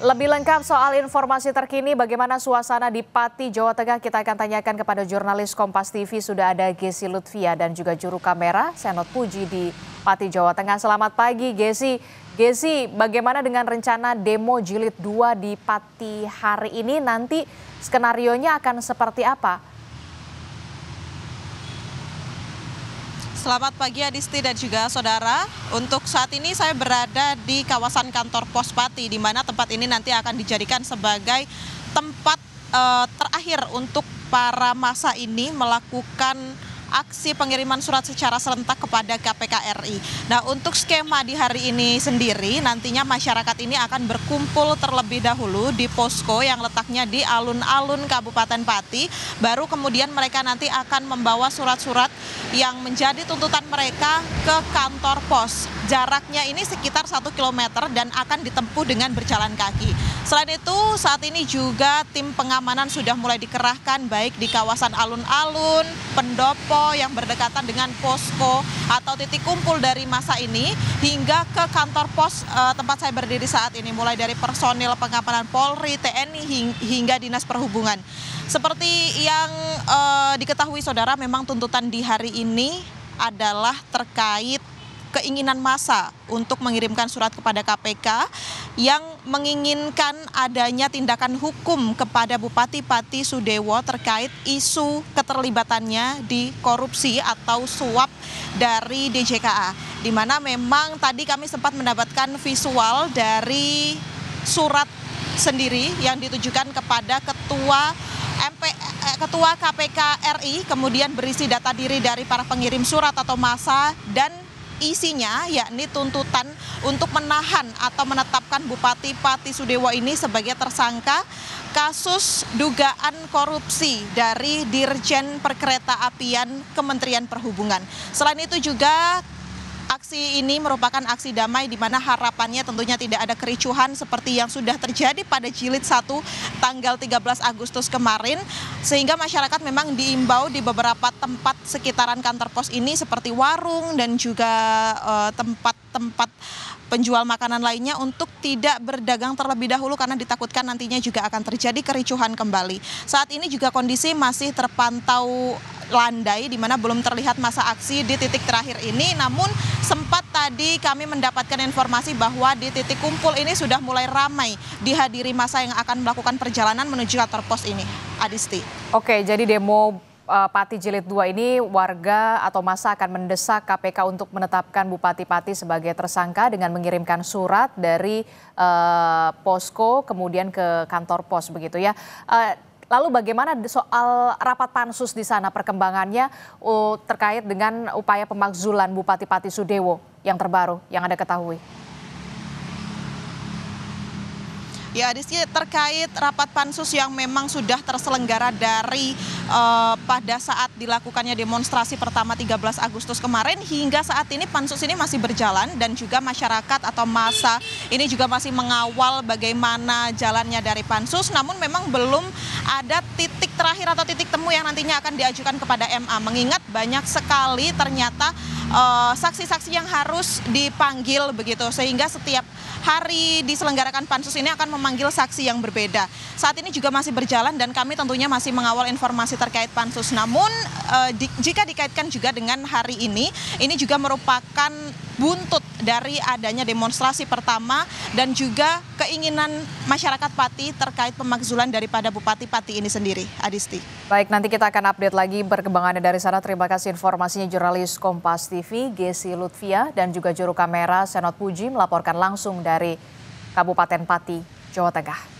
Lebih lengkap soal informasi terkini bagaimana suasana di Pati, Jawa Tengah, kita akan tanyakan kepada jurnalis Kompas TV. Sudah ada Gesi Lutfia dan juga juru kamera Senot Puji di Pati, Jawa Tengah. Selamat pagi Gesi. Gesi, bagaimana dengan rencana demo jilid 2 di Pati hari ini? Nanti skenarionya akan seperti apa? Selamat pagi Adisti dan juga saudara. Untuk saat ini saya berada di kawasan kantor pos Pati, di mana tempat ini nanti akan dijadikan sebagai tempat terakhir untuk para massa ini melakukan aksi pengiriman surat secara serentak kepada KPK RI. Nah, untuk skema di hari ini sendiri, nantinya masyarakat ini akan berkumpul terlebih dahulu di posko yang letaknya di alun-alun Kabupaten Pati. Baru kemudian mereka nanti akan membawa surat-surat yang menjadi tuntutan mereka ke kantor pos. Jaraknya ini sekitar 1 km dan akan ditempuh dengan berjalan kaki. Selain itu, saat ini juga tim pengamanan sudah mulai dikerahkan baik di kawasan alun-alun, pendopo yang berdekatan dengan posko atau titik kumpul dari massa ini hingga ke kantor pos tempat saya berdiri saat ini, mulai dari personil pengamanan Polri, TNI hingga Dinas Perhubungan. Seperti yang diketahui saudara, memang tuntutan di hari ini adalah terkait keinginan massa untuk mengirimkan surat kepada KPK yang menginginkan adanya tindakan hukum kepada Bupati Pati Sudewo terkait isu keterlibatannya di korupsi atau suap dari DJKA. Di mana memang tadi kami sempat mendapatkan visual dari surat sendiri yang ditujukan kepada Ketua KPK RI, kemudian berisi data diri dari para pengirim surat atau massa dan isinya yakni tuntutan untuk menahan atau menetapkan Bupati Pati Sudewo ini sebagai tersangka kasus dugaan korupsi dari Dirjen Perkeretaapian Kementerian Perhubungan. Selain itu juga aksi ini merupakan aksi damai di mana harapannya tentunya tidak ada kericuhan seperti yang sudah terjadi pada jilid 1 tanggal 13 Agustus kemarin, sehingga masyarakat memang diimbau di beberapa tempat sekitaran kantor pos ini seperti warung dan juga tempat-tempat penjual makanan lainnya untuk tidak berdagang terlebih dahulu karena ditakutkan nantinya juga akan terjadi kericuhan kembali. Saat ini juga kondisi masih terpantau landai di mana belum terlihat masa aksi di titik terakhir ini, namun sempat tadi kami mendapatkan informasi bahwa di titik kumpul ini sudah mulai ramai dihadiri massa yang akan melakukan perjalanan menuju kantor pos ini. Adisti. Oke, jadi demo Pati jilid 2 ini warga atau massa akan mendesak KPK untuk menetapkan Bupati Pati sebagai tersangka dengan mengirimkan surat dari posko kemudian ke kantor pos begitu ya. Lalu bagaimana soal rapat pansus di sana perkembangannya terkait dengan upaya pemakzulan Bupati Pati Sudewo yang terbaru yang Anda ketahui? Ya, Adisti, terkait rapat pansus yang memang sudah terselenggara dari pada saat dilakukannya demonstrasi pertama 13 Agustus kemarin hingga saat ini pansus ini masih berjalan dan juga masyarakat atau massa ini juga masih mengawal bagaimana jalannya dari pansus, namun memang belum ada titik terakhir atau titik temu yang nantinya akan diajukan kepada MA, mengingat banyak sekali ternyata saksi-saksi yang harus dipanggil begitu, sehingga setiap hari diselenggarakan pansus ini akan memanggil saksi yang berbeda. Saat ini juga masih berjalan dan kami tentunya masih mengawal informasi terkait pansus. Namun jika dikaitkan juga dengan hari ini juga merupakan buntut dari adanya demonstrasi pertama dan juga keinginan masyarakat Pati terkait pemakzulan daripada Bupati Pati ini sendiri. Adisti. Baik, nanti kita akan update lagi perkembangannya dari sana. Terima kasih informasinya jurnalis Kompas TV Gesi Lutfia dan juga juru kamera Senot Puji melaporkan langsung dari Kabupaten Pati, Jawa Tengah.